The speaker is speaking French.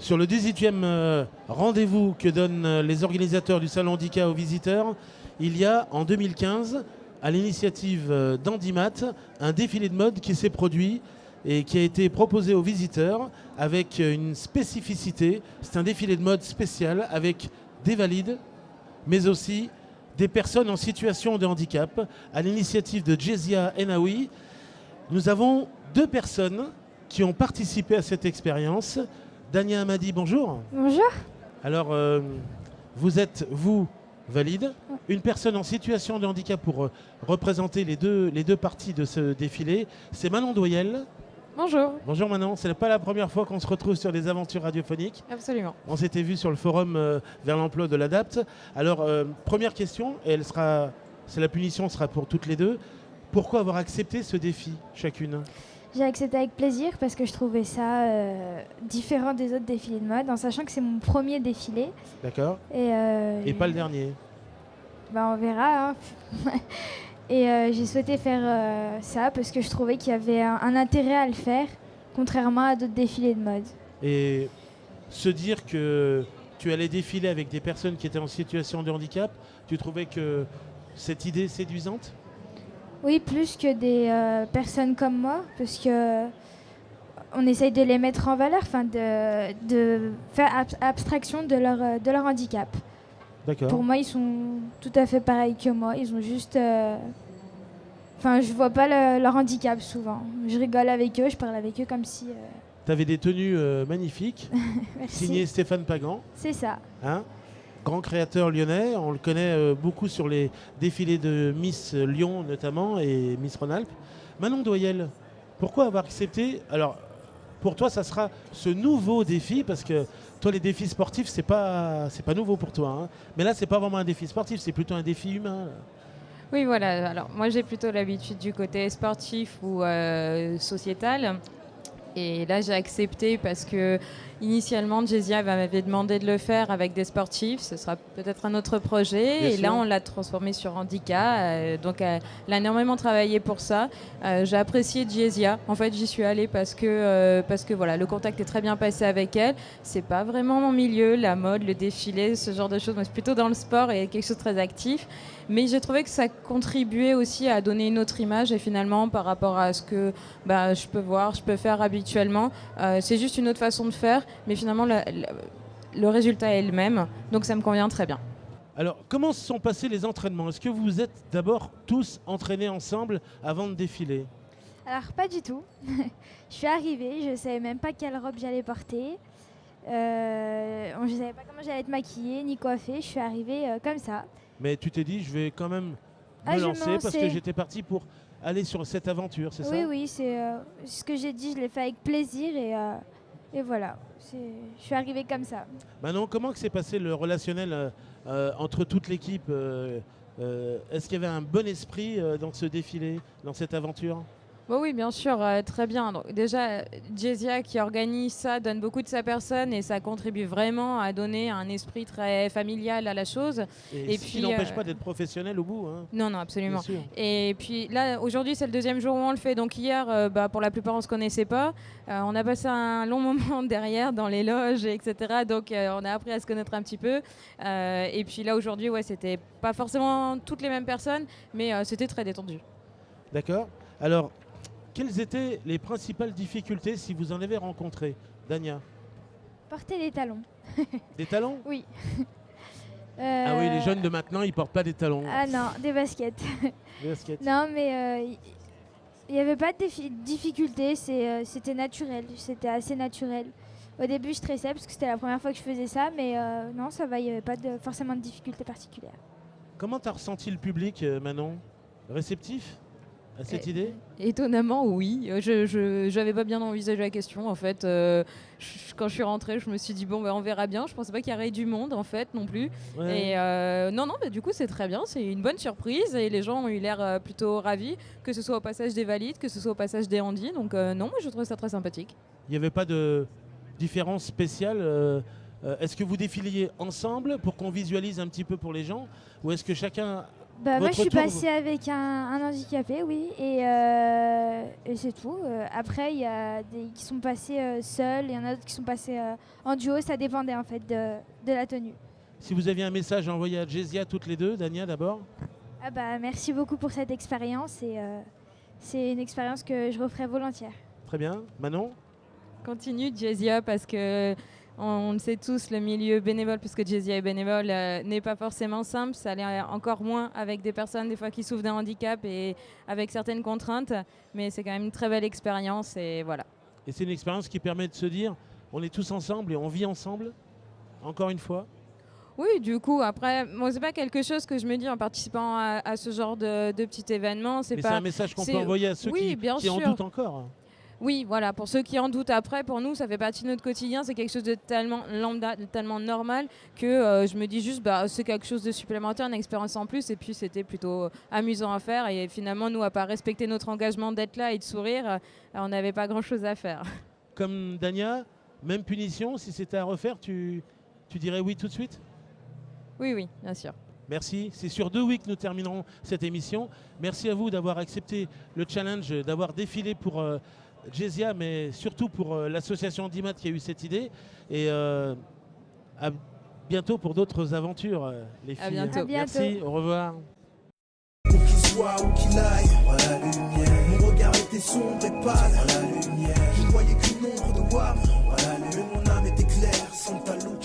Sur le 18e rendez-vous que donnent les organisateurs du Salon Handicap aux visiteurs, il y a en 2015, à l'initiative d'Handimat, un défilé de mode qui s'est produit et qui a été proposé aux visiteurs avec une spécificité. C'est un défilé de mode spécial avec des valides, mais aussi des personnes en situation de handicap. À l'initiative de Jezia Enaoui, nous avons 2 personnes qui ont participé à cette expérience. Dania Amadi, bonjour. Bonjour. Alors, vous êtes, vous, valide, une personne en situation de handicap pour représenter les deux parties de ce défilé. C'est Manon Doyel. Bonjour. Bonjour Manon, c'est pas la première fois qu'on se retrouve sur les aventures radiophoniques. Absolument. On s'était vu sur le forum vers l'emploi de l'ADAPT. Alors, première question, et la punition sera pour toutes les deux. Pourquoi avoir accepté ce défi, chacune ? J'ai accepté avec plaisir parce que je trouvais ça différent des autres défilés de mode, en sachant que c'est mon premier défilé. D'accord. Et pas le dernier. On verra. Hein. Et j'ai souhaité faire ça parce que je trouvais qu'il y avait un intérêt à le faire, contrairement à d'autres défilés de mode. Et se dire que tu allais défiler avec des personnes qui étaient en situation de handicap, tu trouvais que cette idée séduisante ? Oui, plus que des personnes comme moi, parce que on essaye de les mettre en valeur, de faire abstraction de leur handicap. D'accord. Pour moi, ils sont tout à fait pareils que moi. Ils ont juste... je vois pas leur handicap souvent. Je rigole avec eux, je parle avec eux comme si... Tu avais des tenues magnifiques, Merci. signées Stéphane Pagan. C'est ça. Hein, grand créateur lyonnais, on le connaît beaucoup sur les défilés de Miss Lyon notamment et Miss Rhône-Alpes. Manon Doyel, pourquoi avoir accepté ? Alors, pour toi, ça sera ce nouveau défi, parce que toi, les défis sportifs, c'est pas nouveau pour toi. Hein. Mais là, c'est pas vraiment un défi sportif, c'est plutôt un défi humain. Oui, voilà. Alors, moi, j'ai plutôt l'habitude du côté sportif ou sociétal. Et là, j'ai accepté parce que initialement, Jezia m'avait demandé de le faire avec des sportifs. Ce sera peut-être un autre projet. Bien et sûr. là, on l'a transformé sur handicap. Donc, elle a énormément travaillé pour ça. J'ai apprécié Jezia. En fait, j'y suis allée parce que voilà, le contact est très bien passé avec elle. C'est pas vraiment mon milieu, la mode, le défilé, ce genre de choses. Moi, c'est plutôt dans le sport et quelque chose de très actif. Mais j'ai trouvé que ça contribuait aussi à donner une autre image. Et finalement, par rapport à ce que je peux faire habituellement, c'est juste une autre façon de faire. Mais finalement, le résultat est le même. Donc, ça me convient très bien. Alors, comment se sont passés les entraînements ? Est-ce que vous êtes d'abord tous entraînés ensemble avant de défiler ? Alors, pas du tout. Je suis arrivée, je ne savais même pas quelle robe j'allais porter. Je ne savais pas comment j'allais être maquillée ni coiffée. Je suis arrivée comme ça. Mais tu t'es dit, je vais quand même me lancer parce que j'étais parti pour aller sur cette aventure, c'est ça ? Oui, c'est ce que j'ai dit, je l'ai fait avec plaisir et voilà. Je suis arrivée comme ça. Manon, comment s'est passé le relationnel entre toute l'équipe Est-ce qu'il y avait un bon esprit dans ce défilé, dans cette aventure ? Oui, bien sûr, très bien. Donc, déjà, Jezia qui organise ça donne beaucoup de sa personne et ça contribue vraiment à donner un esprit très familial à la chose. Et ce qui n'empêche pas d'être professionnel au bout. Hein. Non, absolument. Et puis là, aujourd'hui, c'est le 2e jour où on le fait. Donc hier, pour la plupart, on ne se connaissait pas. On a passé un long moment derrière dans les loges, etc. Donc on a appris à se connaître un petit peu. Et puis là, aujourd'hui, c'était pas forcément toutes les mêmes personnes, mais c'était très détendu. D'accord. Alors, quelles étaient les principales difficultés si vous en avez rencontré, Dania ? Porter des talons. Des talons ? Oui. Ah oui, les jeunes de maintenant, ils portent pas des talons. Ah non, des baskets. Des baskets. Non, mais il n'y avait pas de difficulté, c'était naturel, c'était assez naturel. Au début, je stressais parce que c'était la première fois que je faisais ça, mais non, ça va, il n'y avait pas forcément de difficulté particulière. Comment tu as ressenti le public, Manon ? Réceptif à cette idée ? Étonnamment, oui. Je n'avais pas bien envisagé la question, en fait. Quand je suis rentrée, je me suis dit, on verra bien. Je ne pensais pas qu'il y aurait du monde, en fait, non plus. Ouais. Et non, du coup, c'est très bien. C'est une bonne surprise. Et les gens ont eu l'air plutôt ravis, que ce soit au passage des valides, que ce soit au passage des handis. Donc non, je trouve ça très sympathique. Il n'y avait pas de différence spéciale Est-ce que vous défiliez ensemble pour qu'on visualise un petit peu pour les gens ? Ou est-ce que chacun Moi, Votre je suis tour, passée avec un handicapé, oui, et c'est tout. Après, il y a des qui sont passés seuls, il y en a d'autres qui sont passés en duo, ça dépendait en fait de la tenue. Si vous aviez un message à envoyer à Jessia, toutes les deux, Dania d'abord. Merci beaucoup pour cette expérience et c'est une expérience que je referai volontiers. Très bien. Manon? Continue Jessia parce que on le sait tous, le milieu bénévole, puisque Jessia est bénévole, n'est pas forcément simple. Ça l'est encore moins avec des personnes des fois qui souffrent d'un handicap et avec certaines contraintes. Mais c'est quand même une très belle expérience et voilà. Et c'est une expérience qui permet de se dire, on est tous ensemble et on vit ensemble, encore une fois. Oui, du coup, après, moi, c'est pas quelque chose que je me dis en participant à ce genre de petit événement. Mais c'est un message qu'on peut envoyer à ceux qui en doutent encore. Oui, voilà, pour ceux qui en doutent après, pour nous, ça fait partie de notre quotidien, c'est quelque chose de tellement lambda, de tellement normal que je me dis juste, c'est quelque chose de supplémentaire, une expérience en plus, et puis c'était plutôt amusant à faire, et finalement, nous, à part respecter notre engagement d'être là et de sourire, on n'avait pas grand-chose à faire. Comme Dania, même punition, si c'était à refaire, tu dirais oui tout de suite? Oui, bien sûr. Merci. C'est sur 2 weeks que nous terminerons cette émission. Merci à vous d'avoir accepté le challenge, d'avoir défilé pour Jessia, mais surtout pour l'association Andimat qui a eu cette idée. Et à bientôt pour d'autres aventures, les filles. À bientôt. Merci, au revoir. Où qu'il soit, où qu'il aille, vois la lumière. Mon regard était sombre et pâle, vois la lumière. Je ne voyais qu'une ombre de Wam, vois la lumière. Mais mon âme était claire, sans talon.